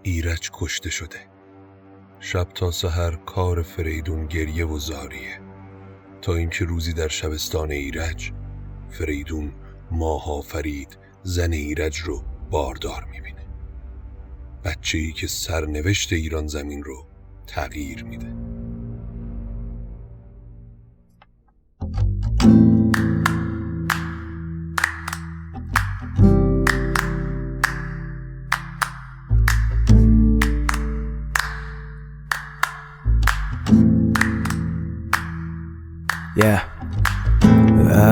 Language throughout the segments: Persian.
ایرج کشته شده. شب تا سحر کار فریدون گریه و زاریه، تا اینکه روزی در شبستان ایرج فریدون ماه آفرید زن ایرج رو باردار میبینه، بچه‌ای که سرنوشت ایران زمین رو تغییر میده.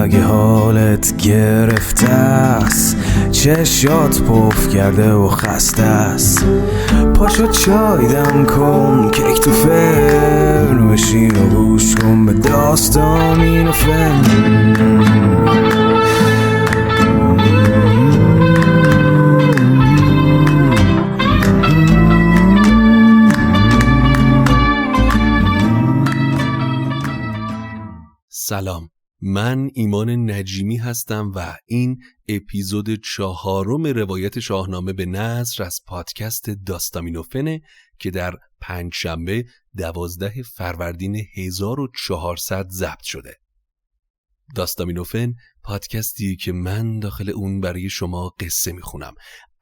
اگه حالت گرفته است، چشات پف کرده و خسته است، پاشو چای دم کن، کیک تو فرن بشین و گوش کن به داستامینوفن. سلام، من ایمان نجیمی هستم و این اپیزود 4 روایت شاهنامه به نثر از پادکست داستامینوفنه که در پنجشنبه 12 فروردین 1400 ضبط شده. داستامینوفن پادکستی که من داخل اون برای شما قصه میخونم.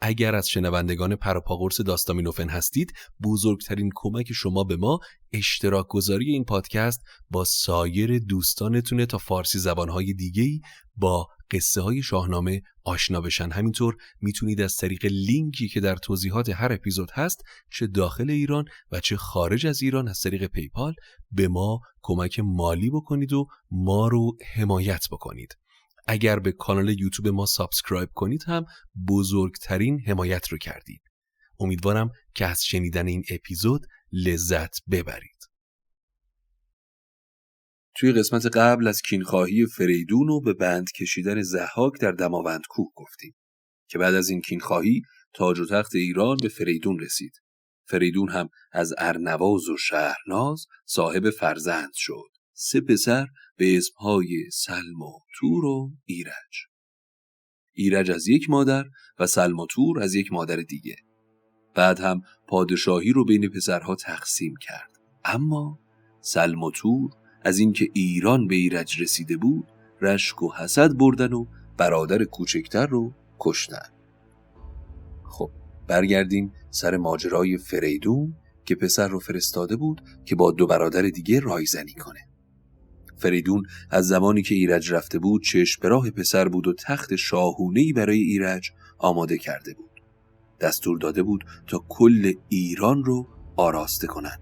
اگر از شنوندگان پروپاقرص داستامینوفن هستید، بزرگترین کمک شما به ما اشتراک گذاری این پادکست با سایر دوستانتونه تا فارسی زبانهای دیگه‌ای با قصه های شاهنامه آشنا بشن. همینطور میتونید از طریق لینکی که در توضیحات هر اپیزود هست، چه داخل ایران و چه خارج از ایران، از طریق پیپال به ما کمک مالی بکنید و ما رو حمایت بکنید. اگر به کانال یوتیوب ما سابسکرایب کنید هم بزرگترین حمایت رو کردید. امیدوارم که از شنیدن این اپیزود لذت ببرید. توی قسمت قبل از کینخواهی فریدون و به بند کشیدن ضحاک در دماوند کوه گفتیم که بعد از این کینخواهی تاج و تخت ایران به فریدون رسید. فریدون هم از ارنواز و شهرناز صاحب فرزند شد. 3 پسر به اسمهای سلم و تور و ایرج. ایرج از یک مادر و سلم و تور از یک مادر دیگه. بعد هم پادشاهی رو بین پسرها تقسیم کرد. اما سلم و تور از اینکه ایران به ایرج رسیده بود رشک و حسد بردن و برادر کوچکتر رو کشتن. خب برگردیم سر ماجرای فریدون که پسر رو فرستاده بود که با 2 برادر دیگه رایزنی کنه. فریدون از زمانی که ایرج رفته بود چشم به راه پسر بود و تخت شاهونه‌ای برای ایرج آماده کرده بود. دستور داده بود تا کل ایران رو آراسته کنن.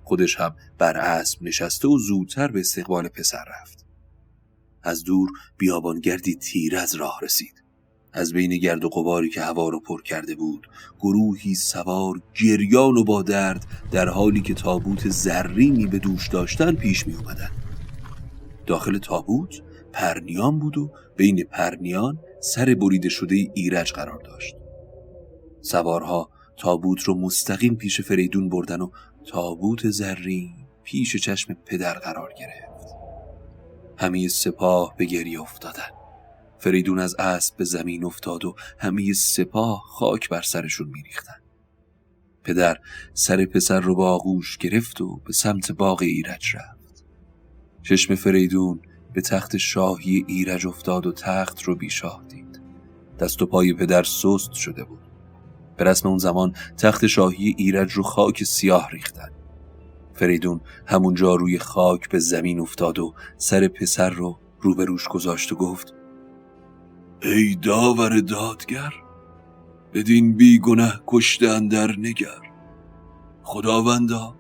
خودش هم بر اسب نشسته و زودتر به استقبال پسر رفت. از دور بیابانگردی تیره از راه رسید. از بین گرد و غباری که هوا رو پر کرده بود، گروهی سوار گریان و با درد در حالی که تابوت زرینی به دوش داشتن پیش می اومدن. داخل تابوت پرنیان بود و بین پرنیان سر بریده شده ایرج قرار داشت. سوارها تابوت رو مستقیم پیش فریدون بردن و تابوت زرین پیش چشم پدر قرار گرفت. همه سپاه به گریه افتادن. فریدون از اسب به زمین افتاد و همه سپاه خاک بر سرشون میریختن. پدر سر پسر رو با آغوش گرفت و به سمت باغ ایرج رفت. چشم فریدون به تخت شاهی ایرج افتاد و تخت رو بیشاه دید. دست و پای پدر سست شده بود. به رسم اون زمان تخت شاهی ایرج رو خاک سیاه ریختن. فریدون همونجا روی خاک به زمین افتاد و سر پسر رو روبروش گذاشت و گفت: ای داور دادگر، بدین بیگنه کشته اندر نگر. خداوندا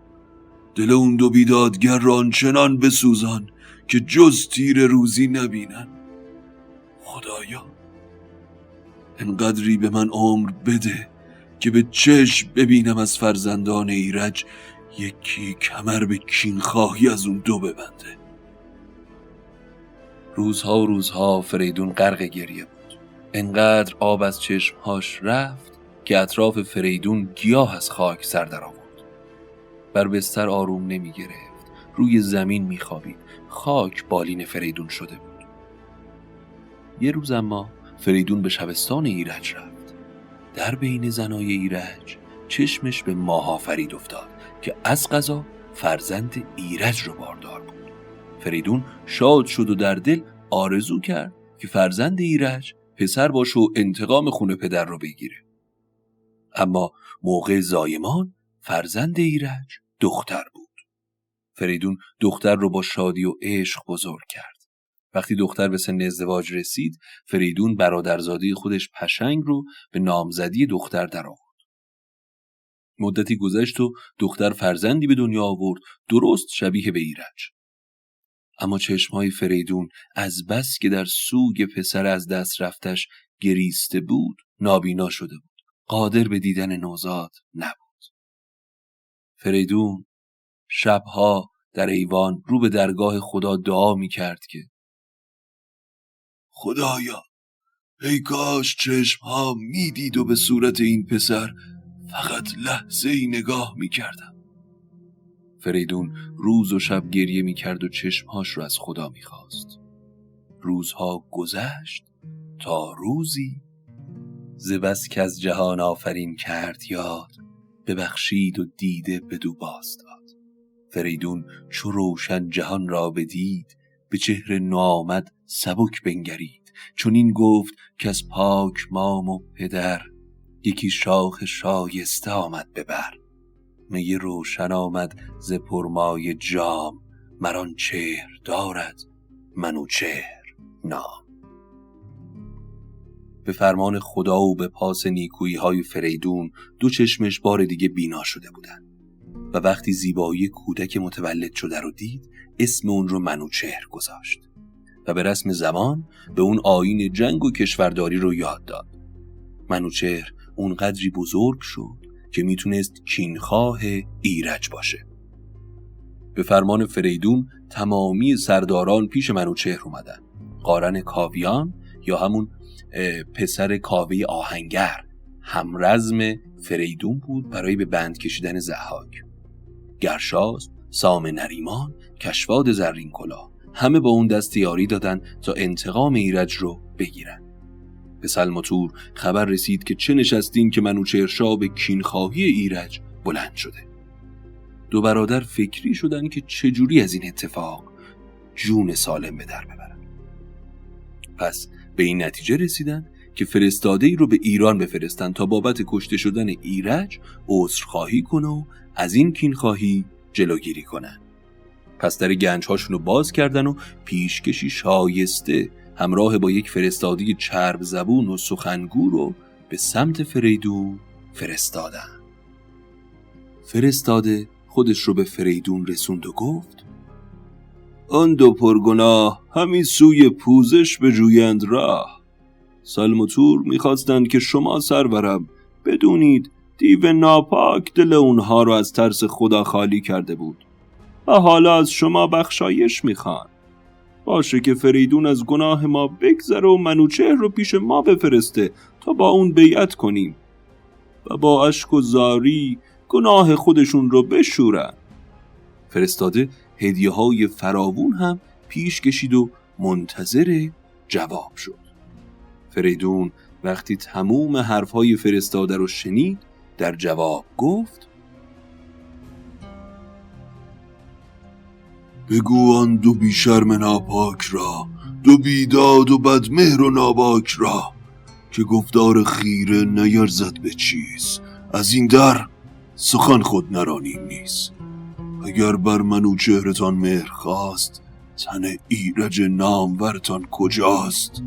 دل اون 2 بیدادگر را آنچنان بسوزان که جز تیر روزی نبینن. خدایا انقدری به من عمر بده که به چشم ببینم از فرزندان ایرج یکی کمر به کینخواهی از اون 2 ببنده. روزها فریدون غرق گریه بود. انقدر آب از چشمهاش رفت که اطراف فریدون گیاه از خاک سر در آورد. بر بستر آروم نمی گرفت. روی زمین می خوابید. خاک بالین فریدون شده بود. یه روز اما فریدون به شبستان ایرج رفت. در بین زنای ایرج چشمش به ماه‌آفرید افتاد که از قضا فرزند ایرج رو باردار بود. فریدون شاد شد و در دل آرزو کرد که فرزند ایرج پسر باشه و انتقام خون پدر رو بگیره. اما موقع زایمان فرزند ایرج دختر بود. فریدون دختر رو با شادی و عشق بزرگ کرد. وقتی دختر به سن ازدواج رسید، فریدون برادرزاده خودش پشنگ رو به نامزدی دختر درآورد. مدتی گذشت و دختر فرزندی به دنیا آورد، درست شبیه به ایرج. اما چشمهای فریدون از بس که در سوگ پسر از دست رفتش گریسته بود، نابینا شده بود. قادر به دیدن نوزاد نبود. فریدون شبها در ایوان رو به درگاه خدا دعا می کرد که خدایا، ای کاش چشمها می دید و به صورت این پسر فقط لحظه ای نگاه می کردم. فریدون روز و شب گریه می کرد و چشمهاش رو از خدا می خواست. روزها گذشت تا روزی ز بس که از جهان آفرین کرد یاد، ببخشید و دیده بدو باز داد. فریدون چو روشن جهان را بدید، به چهره نوآمد سبک بنگرید. چون این گفت که از پاک مام و پدر، یکی شاخ شایسته آمد ببر. می روشن آمد ز پرمای جام، مران چهر دارد منوچهر نام. به فرمان خدا و به پاس نیکویی های فریدون دو چشمش بار دیگه بینا شده بودن و وقتی زیبایی کودک متولد شده رو دید، اسم اون رو منوچهر گذاشت و به رسم زمان به اون آیین جنگ و کشورداری رو یاد داد. منوچهر اون قدری بزرگ شد که میتونست کینخواه ایرج باشه. به فرمان فریدون تمامی سرداران پیش منوچهر اومدن. قارن کاویان یا همون پسر کاوه آهنگر همرزم فریدون بود برای به بند کشیدن ضحاک. گرشاسب، سام نریمان، کشواد زرین کلاه همه با اون دست یاری دادن تا انتقام ایرج رو بگیرن. به سلماتور خبر رسید که چه نشستین که منوچهرشاه به کینخواهی ایرج بلند شده. دو برادر فکری شدن که چجوری از این اتفاق جون سالم به در ببرن. پس به این نتیجه رسیدن که فرستاده‌ای رو به ایران بفرستن تا بابت کشته شدن ایرج عذرخواهی کنه و از این کینخواهی جلوگیری کنن. پس در گنج‌هاشون رو باز کردن و پیشکشی شایسته همراه با یک فرستاده چرب زبون و سخنگو رو به سمت فریدون فرستادن. فرستاده خودش رو به فریدون رسوند و گفت آن دو پرگناه همی سوی پوزش بجویند راه. سلماتور میخواستند که شما سرورم بدونید دیو ناپاک دل اونها رو از ترس خدا خالی کرده بود و حالا از شما بخشایش میخوان. باشه که فریدون از گناه ما بگذره و منوچهر رو پیش ما بفرسته تا با اون بیعت کنیم و با اشک و زاری گناه خودشون رو بشورن. فرستاده هدیه‌های فراوون هم پیش کشید و منتظر جواب شد. فریدون وقتی تموم حرفهای فرستاده رو شنید در جواب گفت بگو آن دو بیشرم ناپاک را، دو بیداد و بدمهر و ناباک را، که گفتار خیره نیرزد به چیز، از این در سخن خود نرانیم نیست. اگر بر منوچهرتان مهر خواست، تن ایرج نامورتان کجاست؟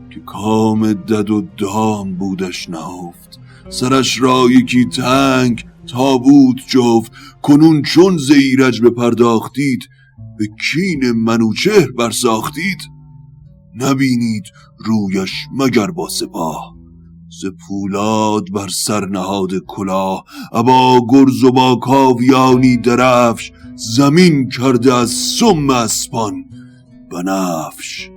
که کام دد و دام بودش نهفت، سرش را یکی تنگ تابوت جفت. کنون چون ز ایرج بپرداختید، به کین منوچهر برساختید. نبینید رویش مگر با سپاه، ز پولاد بر سر نهاد کلاه. ابا گرز و با کاویانی درفش، زمین کرده از سم اسپان بنفش.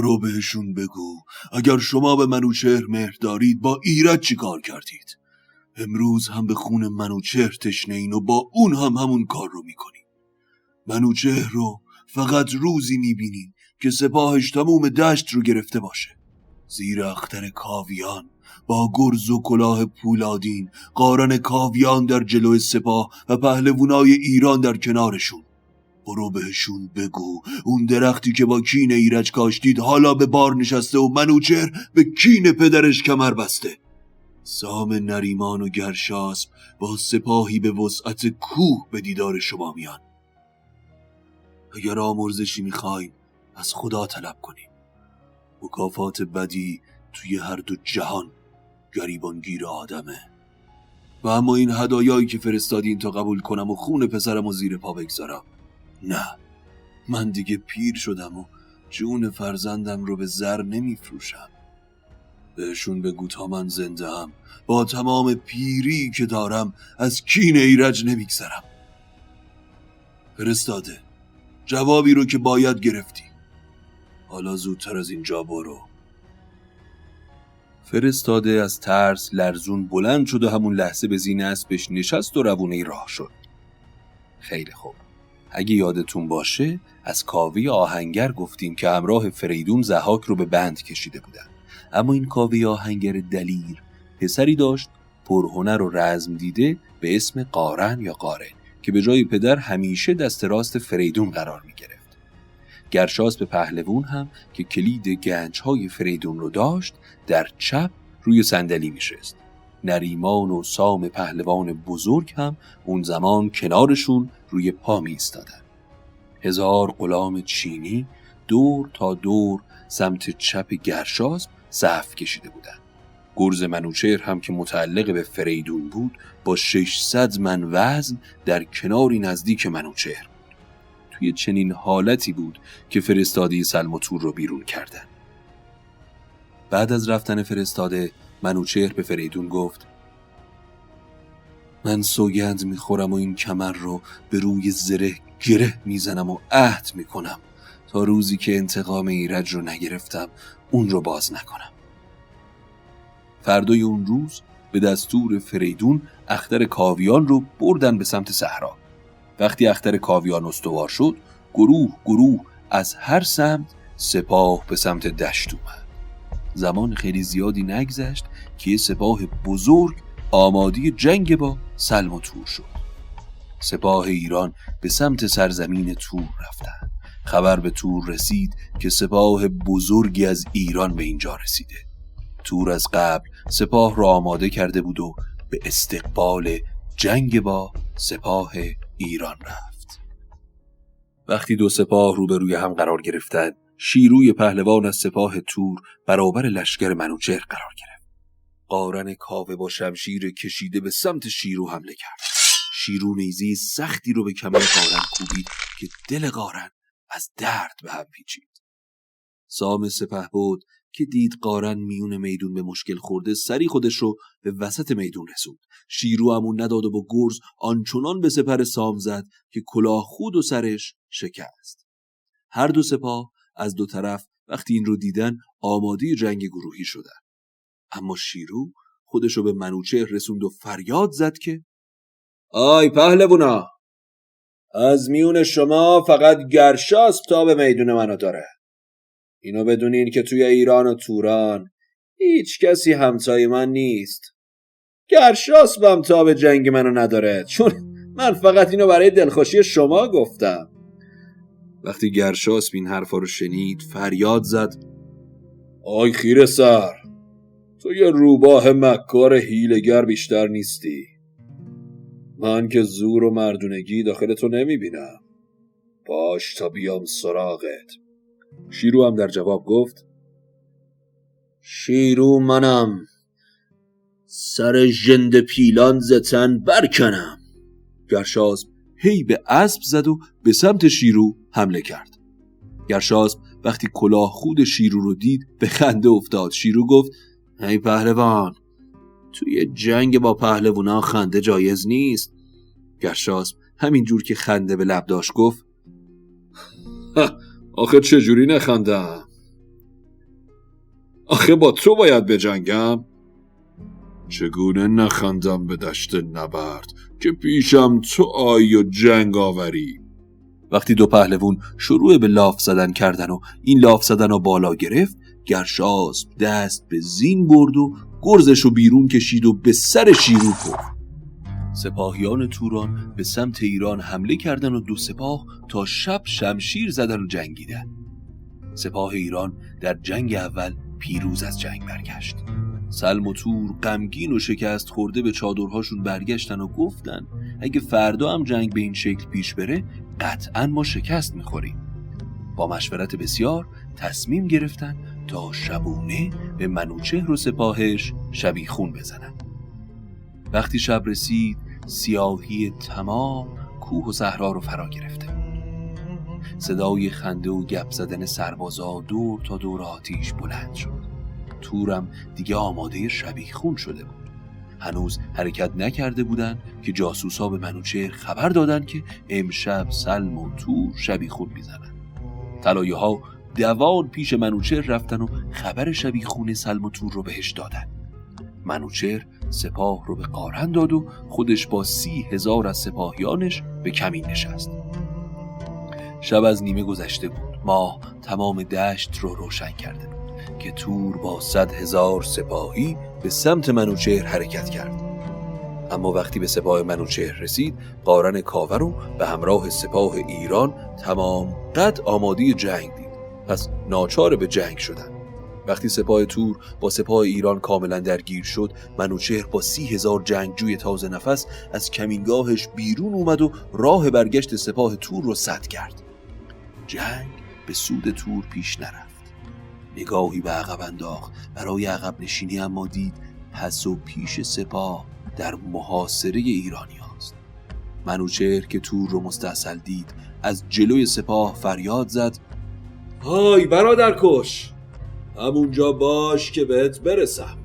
برو بهشون بگو اگر شما به منوچهر مهر دارید با ایرج چی کار کردید. امروز هم به خون منوچهر تشنه‌این و با اون هم همون کار رو میکنین. منوچهر رو فقط روزی میبینین که سپاهش تموم دشت رو گرفته باشه. زیر اختر کاویان با گرز و کلاه پولادین، قارن کاویان در جلو سپاه و پهلوانای ایران در کنارشون. برو بهشون بگو اون درختی که با کین ایرج کاشتید حالا به بار نشسته و منوچهر به کین پدرش کمر بسته. سام نریمان و گرشاسب با سپاهی به وسعت کوه به دیدار شما میان. اگر آمرزشی میخواین از خدا طلب کنین. مکافات بدی توی هر دو جهان گریبانگیر آدمه. و اما این هدایایی که فرستادین تا قبول کنم و خون پسرم و زیر پا بگذارم، نه، من دیگه پیر شدم و جون فرزندم رو به زر نمیفروشم. بهشون بگو تا من زنده هم با تمام پیری که دارم از کین ایرج نمیگذرم. فرستاده، جوابی رو که باید گرفتی. حالا زودتر از اینجا برو. فرستاده از ترس لرزون بلند شد و همون لحظه به زین اسبش نشست و روونه راه شد. خیلی خوب. اگه یادتون باشه از کاوه آهنگر گفتیم که همراه فریدون ضحاک رو به بند کشیده بودن. اما این کاوه آهنگر دلیر پسری داشت پرهنر و رزم دیده به اسم قارن یا قارن که به جای پدر همیشه دست راست فریدون قرار می گرفت. گرشاسب پهلوان هم که کلید گنج‌های فریدون رو داشت در چپ روی صندلی میشست. نریمان و سام پهلوان بزرگ هم اون زمان کنارشون روی پا می ایستادن. 1000 غلام چینی دور تا دور سمت چپ گرشاسب صف کشیده بودن. گرز منوچهر هم که متعلق به فریدون بود با 600 من وزن در کناری نزدیک منوچهر بود. توی چنین حالتی بود که فرستاده سلم و تور رو بیرون کردن. بعد از رفتن فرستاده منوچهر به فریدون گفت: من سوگند میخورم و این کمر رو به روی زره گره میزنم و عهد میکنم تا روزی که انتقام ایرج رو نگرفتم اون رو باز نکنم. فردای اون روز به دستور فریدون اختر کاویان رو بردن به سمت صحرا. وقتی اختر کاویان استوار شد، گروه از هر سمت سپاه به سمت دشت اومد. زمان خیلی زیادی نگذشت که یه سپاه بزرگ آماده جنگ با سلم و تور شد. سپاه ایران به سمت سرزمین تور رفتن. خبر به تور رسید که سپاه بزرگی از ایران به اینجا رسیده. تور از قبل سپاه را آماده کرده بود و به استقبال جنگ با سپاه ایران رفت. وقتی دو سپاه روبروی هم قرار گرفتند، شیروی پهلوان از سپاه تور برابر لشکر منوچهر قرار گرفت. قارن کاوه با شمشیر کشیده به سمت شیرو حمله کرد. شیرو نیزه سختی رو به کمر قارن کوبید که دل قارن از درد به هم پیچید. سام سپهبد که دید قارن میون میدون به مشکل خورده، سری خودش رو به وسط میدون رسوند. شیرو همون نداد و با گرز آنچنان به سپر سام زد که کلاه خود و سرش شکست. هر دو سپاه از دو طرف وقتی این رو دیدن آماده جنگ گروهی شدن. اما شیرو خودشو به منوچهر رسوند و فریاد زد که آی پهلوانا، از میون شما فقط گرشاسب تا به میدون منو داره. اینو بدونین که توی ایران و توران هیچ کسی همتای من نیست. گرشاسبم تا به جنگ منو نداره، چون من فقط اینو برای دلخوشی شما گفتم. وقتی گرشاسب این حرفا رو شنید فریاد زد آی خیره سر، تو یه روباه مکار هیلگر بیشتر نیستی. من که زور و مردونگی داخل تو نمیبینم. باش تا بیام سراغت. شیرو هم در جواب گفت شیرو منم، سر ژنده پیلان زتن برکنم. گرشاسب هی به اسب زد و به سمت شیرو حمله کرد. گرشاسب وقتی کلاه خود شیرو رو دید به خنده افتاد. شیرو گفت ای پهلوان، توی جنگ با پهلوانا خنده جایز نیست. گرشاسب همین جور که خنده به لب داشت گفت آخه چجوری نخندم؟ آخه با تو باید بجنگم؟ چگونه نخندم به دشت نبرد که پیشم تو آیی و جنگ آوری. وقتی دو پهلوان شروع به لاف زدن کردن و این لاف زدن رو بالا گرفت، گرشاسب دست به زین برد و گرزش رو بیرون کشید و به سر شیرو کوفت. سپاهیان توران به سمت ایران حمله کردن و دو سپاه تا شب شمشیر زدن و جنگیدن. سپاه ایران در جنگ اول پیروز از جنگ برگشت. سلم و تور غمگین و شکست خورده به چادرهاشون برگشتن و گفتن اگه فردا هم جنگ به این شکل پیش بره قطعاً ما شکست میخوریم. با مشورت بسیار تصمیم گرفتن تا شبونه به منوچهر و سپاهش شبیخون بزنن. وقتی شب رسید سیاهی تمام کوه و صحرا رو فرا گرفته. صدای خنده و گپ زدن سربازا دور تا دور آتیش بلند شد. تورم دیگه آماده شبیخون شده بود. هنوز حرکت نکرده بودن که جاسوسا به منوچهر خبر دادن که امشب سلم و تور شبیخون میزنن. طلایه ها دوان پیش منوچهر رفتن و خبر شبیخون سلم و تور رو بهش دادن. منوچهر سپاه رو به قارن داد و خودش با 30,000 از سپاهیانش به کمین نشست. شب از نیمه گذشته بود. ماه تمام دشت رو روشن کرده بود که تور با 100,000 سپاهی به سمت منوچهر حرکت کرد. اما وقتی به سپاه منوچهر رسید، قارن کاوه رو به همراه سپاه ایران تمام قد آماده جنگ دید. پس ناچار به جنگ شدن. وقتی سپاه تور با سپاه ایران کاملا درگیر شد، منوچهر با 30,000 جنگجوی تازه نفس از کمینگاهش بیرون اومد و راه برگشت سپاه تور رو سد کرد. جنگ به سود تور پیش نرفت. نگاهی به عقب انداخت برای عقب نشینی، اما دید پس و پیش سپاه در محاصره ایرانی هاست. منوچهر که تور رو مستحصل دید از جلوی سپاه فریاد زد های برادرکش، همونجا باش که بهت برسم.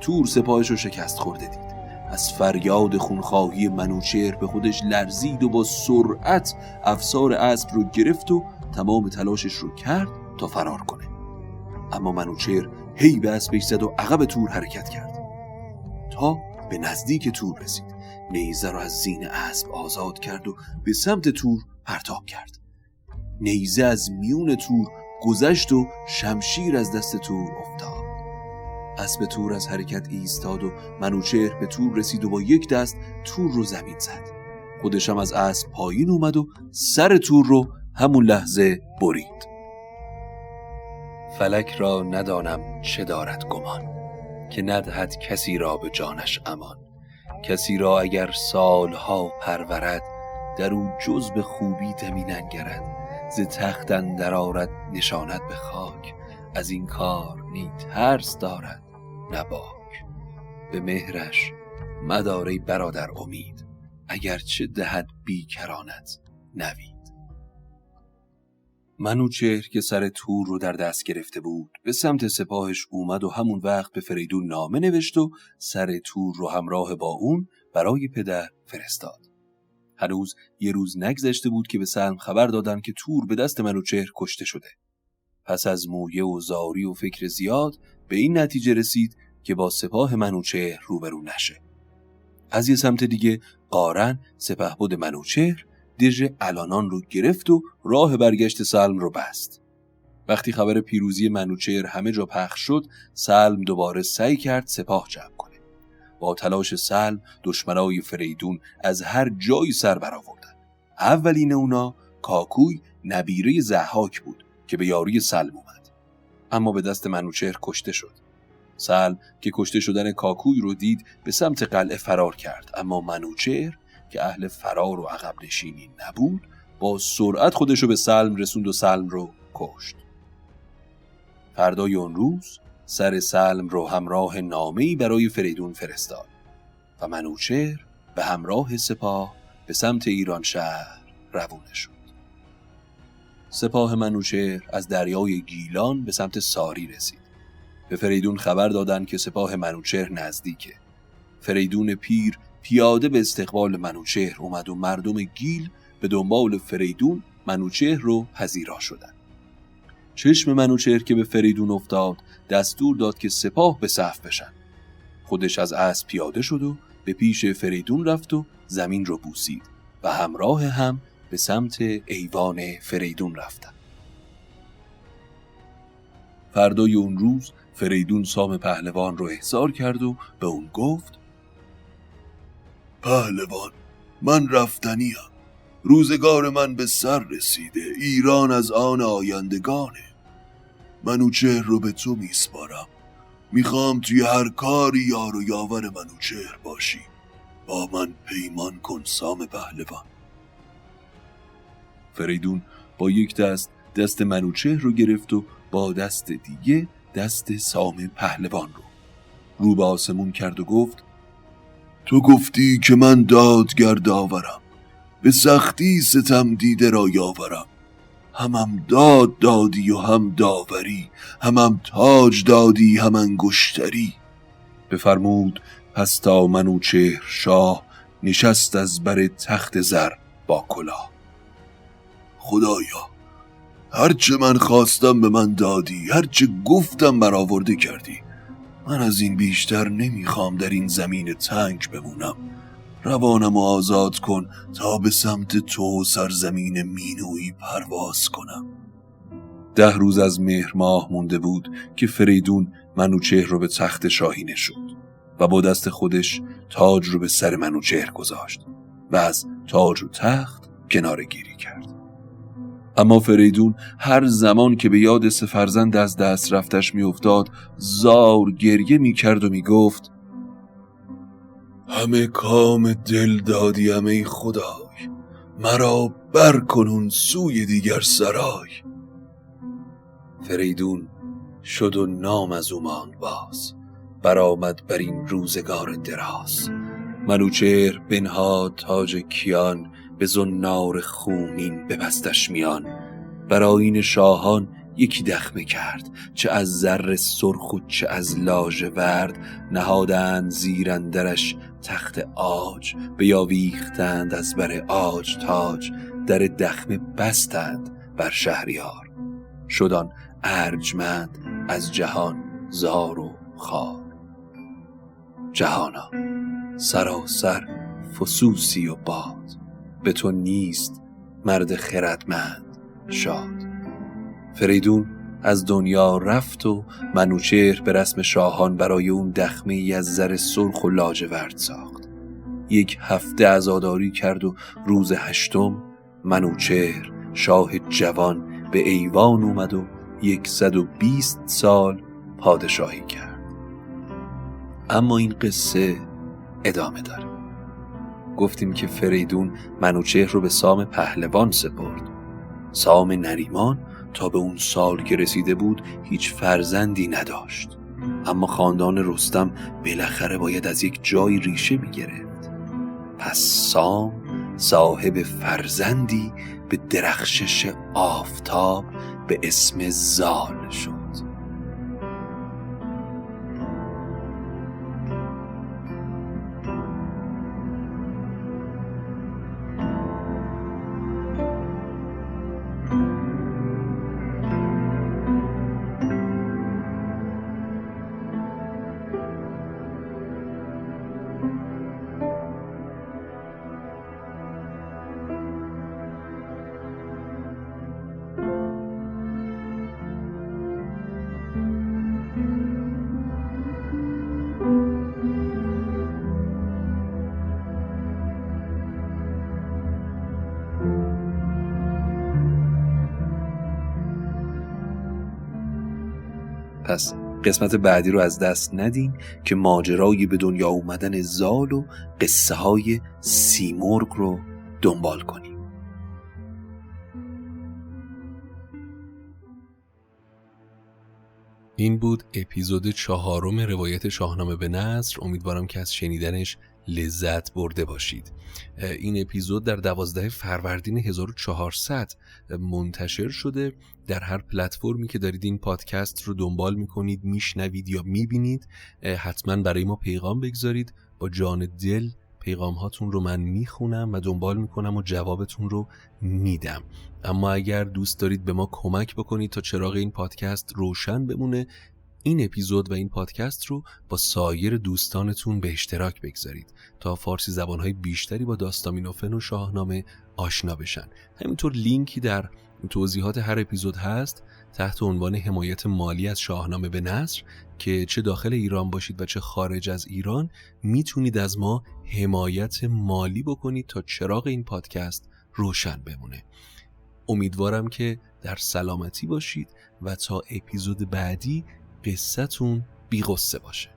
تور سپاهش رو شکست خورده دید. از فریاد خونخواهی منوچهر به خودش لرزید و با سرعت افسار اسب رو گرفت و تمام تلاشش رو کرد تا فرار کنه. اما منوچهر هی به اسبش زد و عقب تور حرکت کرد تا به نزدیک تور رسید. نیزه رو از زین اسب آزاد کرد و به سمت تور پرتاب کرد. نیزه از میون تور گذشت و شمشیر از دست تور افتاد. اسب تور از حرکت ایستاد و منوچهر به تور رسید و با یک دست تور رو زمین زد. خودش هم از اسب پایین اومد و سر تور رو همون لحظه برید. فلک را ندانم چه دارد گمان، که ندهد کسی را به جانش امان. کسی را اگر سالها پرورد، در او جز به خوبی دمی ننگرد. ز تخت اندر آرد نشاند به خاک، از این کار نی ترس دارد نه باک. به مهرش مدار ای برادر امید، اگرچه دهد بیکرانت نوید. منوچهر که سر تور رو در دست گرفته بود به سمت سپاهش اومد و همون وقت به فریدون نامه نوشت و سر تور رو همراه با اون برای پدر فرستاد. هنوز یه روز نگذشته بود که به سلم خبر دادن که تور به دست منوچهر کشته شده. پس از مویه و زاری و فکر زیاد به این نتیجه رسید که با سپاه منوچهر روبرو نشه. از یه سمت دیگه قارن سپهبد منوچهر دژ الانان رو گرفت و راه برگشت سلم رو بست. وقتی خبر پیروزی منوچهر همه جا پخش شد، سلم دوباره سعی کرد سپاه جمع کنه. با تلاش سلم دشمنای فریدون از هر جایی سر برآوردن. اولین اونا کاکوی نبیره ضحاک بود که به یاری سلم اومد، اما به دست منوچهر کشته شد. سلم که کشته شدن کاکوی رو دید به سمت قلعه فرار کرد، اما منوچهر که اهل فرار و عقب نشینی نبود با سرعت خودشو به سلم رسوند و سلم رو کشت. فردای اون روز سر سلم رو همراه نامه‌ای برای فریدون فرستاد و منوچهر به همراه سپاه به سمت ایران شهر روانه شد. سپاه منوچهر از دریای گیلان به سمت ساری رسید. به فریدون خبر دادن که سپاه منوچهر نزدیکه. فریدون پیر پیاده به استقبال منوچهر اومد و مردم گیل به دنبال فریدون منوچهر رو پذیرا شدن. چشم منوچهر که به فریدون افتاد دستور داد که سپاه به صف بشن. خودش از اسب پیاده شد و به پیش فریدون رفت و زمین رو بوسید و همراه هم به سمت ایوان فریدون رفتن. فردای اون روز فریدون سام پهلوان رو احضار کرد و به اون گفت: پهلوان، من رفتنیم. روزگار من به سر رسیده. ایران از آن آیندگانه. منوچهر رو به تو میسپارم. میخوام توی هر کاری یار و یاور منوچهر باشی. با من پیمان کن سام پهلوان. فریدون با یک دست منوچهر رو گرفت و با دست دیگه دست سام پهلوان رو به آسمون کرد و گفت: تو گفتی که من دادگر داورم. به سختی ستم دیده را یاورم. هم داد دادی و هم داوری. هم تاج دادی هم انگشتری. بفرمود پس تا منوچهر شاه نشست از بر تخت زر با کلاه. خدایا، هرچه من خواستم به من دادی. هرچه گفتم برآورده کردی. من از این بیشتر نمیخوام در این زمین تنگ بمونم. روانم آزاد کن تا به سمت تو سرزمین مینویی پرواز کنم. 10 روز از مهر ماه مونده بود که فریدون منوچهر رو به تخت شاهی نشوند و با دست خودش تاج رو به سر منوچهر گذاشت و از تاج و تخت کناره گیری کرد. اما فریدون هر زمان که به یاد 3 فرزند از دست رفتش میافتاد زار گریه میکرد و میگفت: همه کام دل دادیم ای خدای. مرا برکنون سوی دیگر سرای. فریدون شد و نام از او ماند باز. برآمد بر این روزگار دراز. منوچهر بنهاد تاج کیان. به زنار خونین ببستش میان. بر آیین شاهان یکی دخمه کرد. چه از زر سرخ و چه از لاژورد. نهادند زیر اندرش تخت عاج. بیاویختند از بر عاج تاج. در دخمه بستند بر شهریار. شدان ارجمند از جهان زار و خوار. جهانا سراسر فسوسی و باد. به تو نیست مرد خردمند شاد. فریدون از دنیا رفت و منوچهر به رسم شاهان برای اون دخمه ای از زر سرخ و لاجورد ساخت. 1 هفته عزاداری کرد و روز 8 منوچهر شاه جوان به ایوان اومد و 120 سال پادشاهی کرد. اما این قصه ادامه داره. گفتیم که فریدون منوچهر رو به سام پهلوان سپرد. سام نریمان تا به اون سال که رسیده بود هیچ فرزندی نداشت. اما خاندان رستم بالاخره باید از یک جای ریشه می‌گرفت. پس سام صاحب فرزندی به درخشش آفتاب به اسم زال شد. پس قسمت بعدی رو از دست ندین که ماجرای به دنیا اومدن زال و قصه های سیمرغ رو دنبال کنیم. این بود اپیزود 4 روایت شاهنامه به نثر. امیدوارم که از شنیدنش لذت برده باشید. این اپیزود در 12 فروردین 1400 منتشر شده. در هر پلتفرمی که دارید این پادکست رو دنبال میکنید، میشنوید یا میبینید، حتما برای ما پیغام بگذارید. با جان دل پیغام هاتون رو من میخونم و دنبال میکنم و جوابتون رو میدم. اما اگر دوست دارید به ما کمک بکنید تا چراغ این پادکست روشن بمونه، این اپیزود و این پادکست رو با سایر دوستانتون به اشتراک بگذارید تا فارسی زبانهای بیشتری با داستامینوفن و شاهنامه آشنا بشن. همینطور لینکی در توضیحات هر اپیزود هست تحت عنوان حمایت مالی از شاهنامه به نثر که چه داخل ایران باشید و چه خارج از ایران میتونید از ما حمایت مالی بکنید تا چراغ این پادکست روشن بمونه. امیدوارم که در سلامتی باشید و تا اپیزود بعدی قصتون بی غصه باشه.